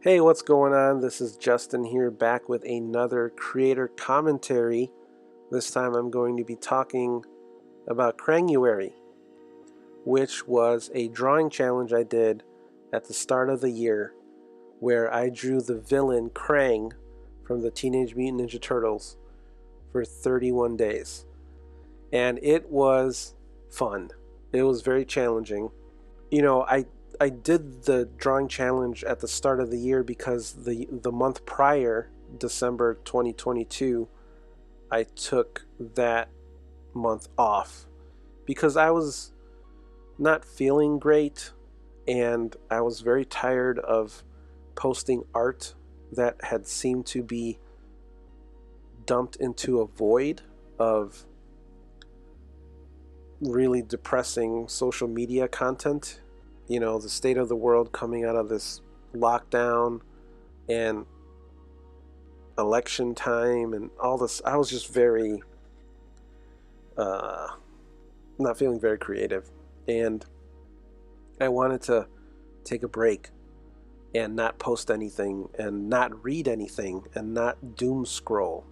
Hey, what's going on? This is Justin here, back with another creator commentary. This time I'm going to be talking about KRANGuary, which was a drawing challenge I did at the start of the year where I drew the villain Krang from the Teenage Mutant Ninja Turtles for 31 days. And it was fun. It was very challenging. I did the drawing challenge at the start of the year because the month prior, December 2022, I took that month off because I was not feeling great and I was very tired of posting art that had seemed to be dumped into a void of really depressing social media content. The state of the world coming out of this lockdown and election time and all this. I was just very not feeling very creative, and I wanted to take a break and not post anything and not read anything and not doom scroll.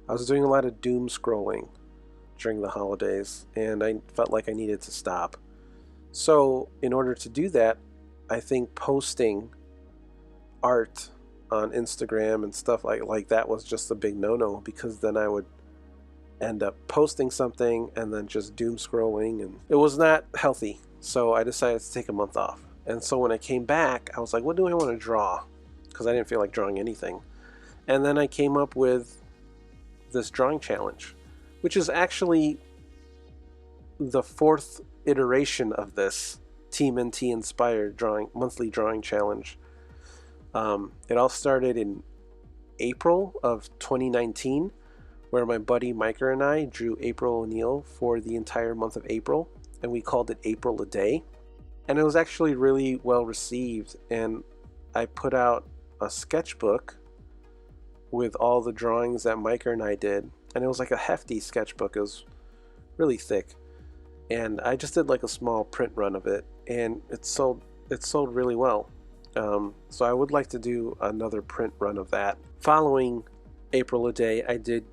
I was doing a lot of doom scrolling during the holidays and I felt like I needed to stop. So in order to do that, I think posting art on Instagram and stuff like that was just a big no-no, because then I would end up posting something and then just doom scrolling, and it was not healthy. So I decided to take a month off. And so when I came back, I was like, what do I want to draw? Because I didn't feel like drawing anything. And then I came up with this drawing challenge, which is actually the fourth iteration of this TMNT inspired monthly drawing challenge. It all started in April of 2019, where my buddy Micah and I drew April O'Neil for the entire month of April, and we called it April a Day. And it was actually really well received, and I put out a sketchbook with all the drawings that Micah and I did, and it was like a hefty sketchbook. It was really thick, and I just did like a small print run of it, and it sold really well. So I would like to do another print run of that. Following April a Day, I did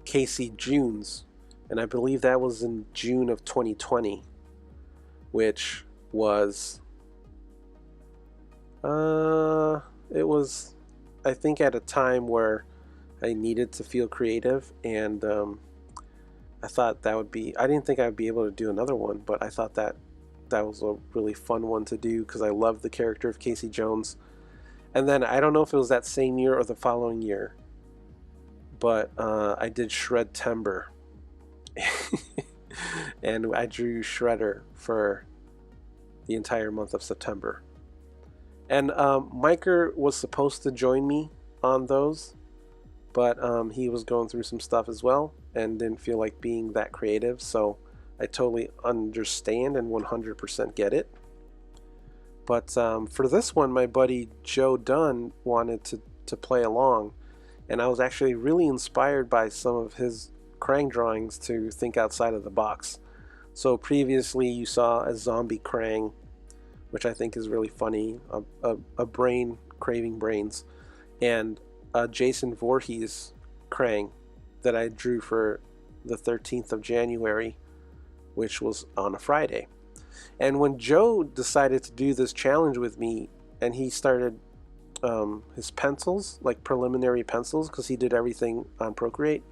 Casey June's, and I believe that was in June of 2020, which was it was, I think, at a time where I needed to feel creative, and I thought that would be, I didn't think I'd be able to do another one, but I thought that was a really fun one to do because I love the character of Casey Jones. And then I don't know if it was that same year or the following year, but I did Shred Timber. And I drew Shredder for the entire month of September. And Micah was supposed to join me on those, but he was going through some stuff as well and didn't feel like being that creative, so I totally understand and 100% get it. But for this one, my buddy Joe Dunn wanted to play along, and I was actually really inspired by some of his Krang drawings to think outside of the box. So previously you saw a zombie Krang, which I think is really funny, a brain craving brains, and a Jason Voorhees Krang that I drew for the 13th of January, which was on a Friday. And when Joe decided to do this challenge with me, and he started his pencils, like preliminary pencils, because he did everything on Procreate,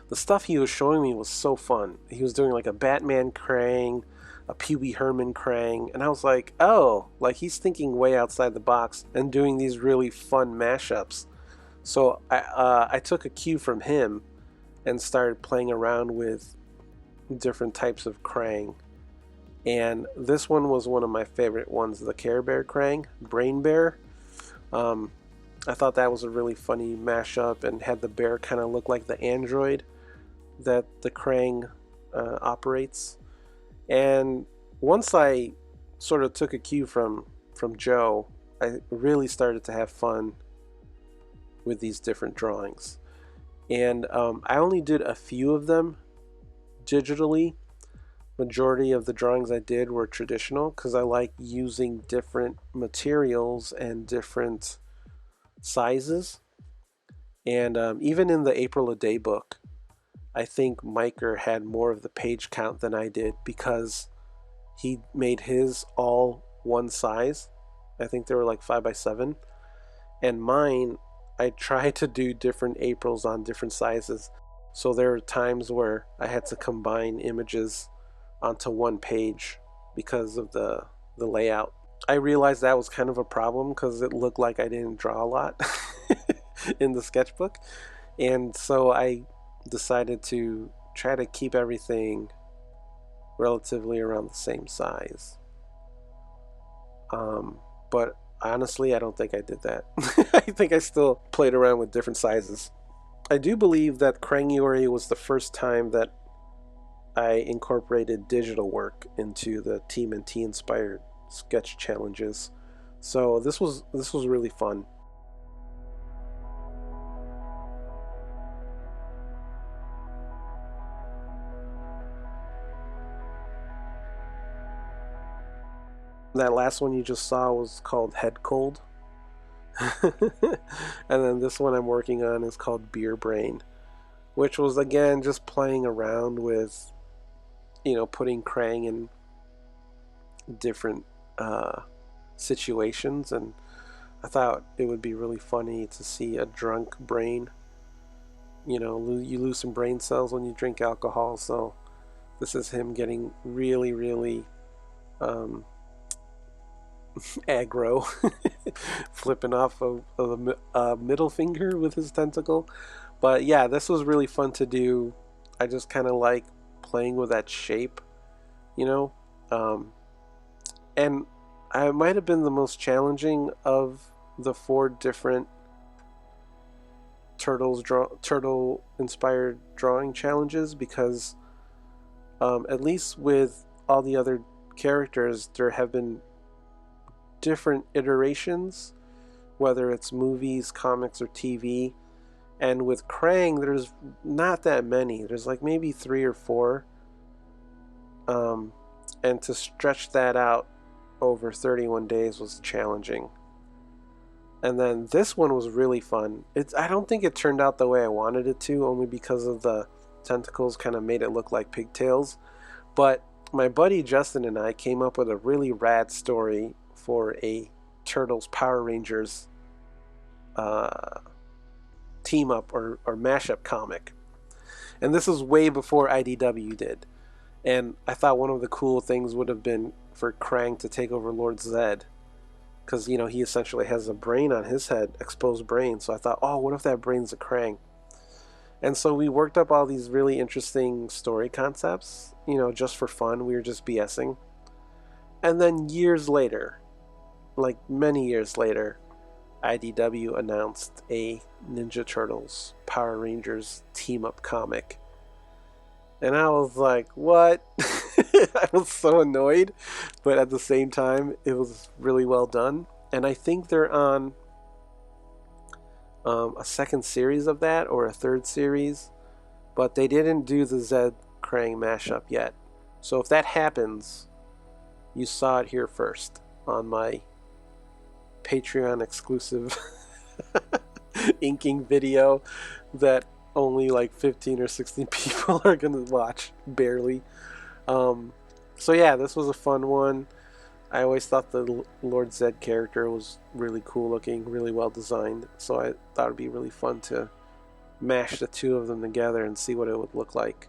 the stuff he was showing me was so fun. He was doing like a Batman Krang, a Pee Wee Herman Krang, and I was like, oh, like he's thinking way outside the box and doing these really fun mashups. So I took a cue from him and started playing around with different types of Krang. And this one was one of my favorite ones, the Care Bear Krang, Brain Bear. I thought that was a really funny mashup and had the bear kind of look like the android that the Krang operates. And once I sort of took a cue from Joe, I really started to have fun with these different drawings. And I only did a few of them digitally, majority of the drawings I did were traditional because I like using different materials and different sizes. And even in the April a Day book, I think Miker had more of the page count than I did because he made his all one size. I think they were like 5x7. And mine, I tried to do different Aprils on different sizes. So there were times where I had to combine images onto one page because of the layout. I realized that was kind of a problem because it looked like I didn't draw a lot in the sketchbook. And so I decided to try to keep everything relatively around the same size. But honestly, I don't think I did that. I think I still played around with different sizes. I do believe that KRANGuary was the first time that I incorporated digital work into the TMNT inspired sketch challenges. So this was really fun. That last one you just saw was called Head Cold. And then this one I'm working on is called Beer Brain, which was again just playing around with, putting Krang in different situations. And I thought it would be really funny to see a drunk brain. You lose some brain cells when you drink alcohol, so this is him getting really, really aggro, flipping off of the middle finger with his tentacle. But yeah, this was really fun to do. I just kind of like playing with that shape, and I might have been the most challenging of the 4 different turtle inspired drawing challenges because at least with all the other characters there have been different iterations, whether it's movies, comics, or TV. And with Krang, there's not that many. There's like maybe 3 or 4. And to stretch that out over 31 days was challenging. And then this one was really fun. I don't think it turned out the way I wanted it to, only because of the tentacles kind of made it look like pigtails. But my buddy Justin and I came up with a really rad story for a Turtles Power Rangers team up or mashup comic. And this was way before IDW did. And I thought one of the cool things would have been for Krang to take over Lord Zed. Because, he essentially has a brain on his head, exposed brain. So I thought, oh, what if that brain's a Krang? And so we worked up all these really interesting story concepts, just for fun. We were just BSing. And then years later, like many years later, IDW announced a Ninja Turtles Power Rangers team-up comic. And I was like, what? I was so annoyed, but at the same time, it was really well done. And I think they're on a second series of that, or a third series, but they didn't do the Zed Krang mashup yet. So if that happens, you saw it here first on my Patreon exclusive inking video that only like 15 or 16 people are gonna watch, barely. So yeah, this was a fun one. I always thought the Lord Zed character was really cool looking, really well designed, so I thought it'd be really fun to mash the 2 of them together and see what it would look like.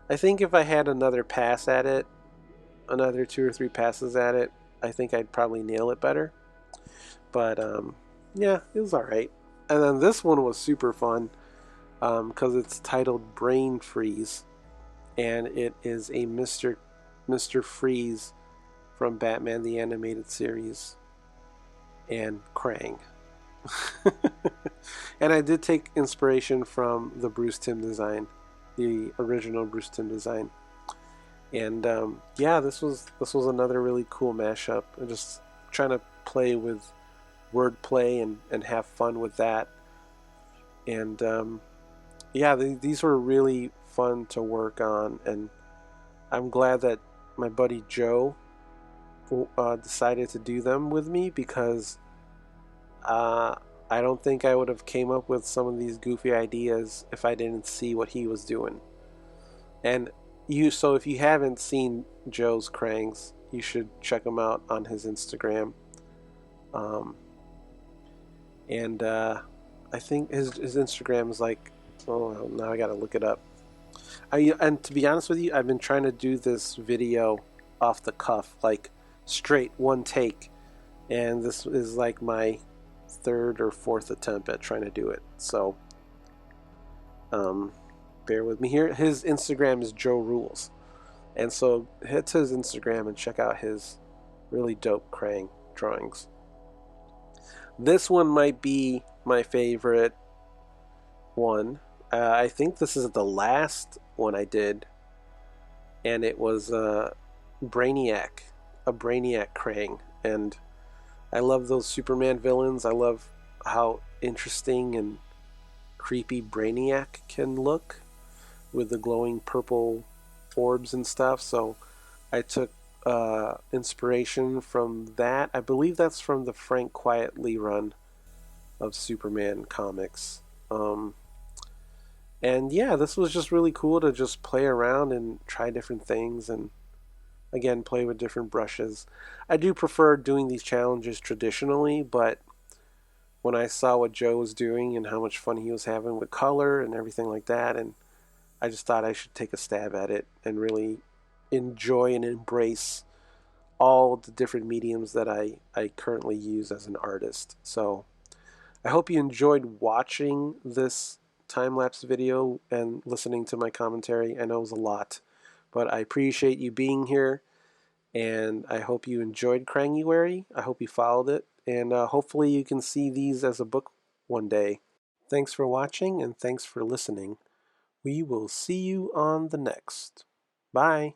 I think if I had another pass at it, another 2 or 3 passes at it, I think I'd probably nail it better. But yeah, it was alright. And then this one was super fun because it's titled Brain Freeze, and it is a Mr. Freeze from Batman the Animated Series and Krang. And I did take inspiration from the Bruce Timm design, the original Bruce Timm design. And yeah, this was another really cool mashup. I'm just trying to play with wordplay and have fun with that. And yeah, these were really fun to work on, and I'm glad that my buddy Joe decided to do them with me, because uh, I don't think I would have came up with some of these goofy ideas if I didn't see what he was doing. And so if you haven't seen Joe's Krangs, you should check him out on his Instagram. Um, and I think his Instagram is like, oh, now I gotta look it up. And to be honest with you, I've been trying to do this video off the cuff, like straight one take, and this is like my third or fourth attempt at trying to do it. So, bear with me here. His Instagram is Joe Rules, and so head to his Instagram and check out his really dope Krang drawings. This one might be my favorite one. I think this is the last one I did, and it was Brainiac, a Brainiac Krang. And I love those Superman villains. I love how interesting and creepy Brainiac can look with the glowing purple orbs and stuff. So I took inspiration from that. I believe that's from the Frank Quietly run of Superman comics. And yeah, this was just really cool to just play around and try different things, and again, play with different brushes. I do prefer doing these challenges traditionally, but when I saw what Joe was doing and how much fun he was having with color and everything like that, and I just thought I should take a stab at it and really enjoy and embrace all the different mediums that I currently use as an artist. So I hope you enjoyed watching this time-lapse video and listening to my commentary. I know it was a lot, but I appreciate you being here, and I hope you enjoyed KRANGuary. I hope you followed it, and hopefully you can see these as a book one day. Thanks for watching, and thanks for listening. We will see you on the next. Bye.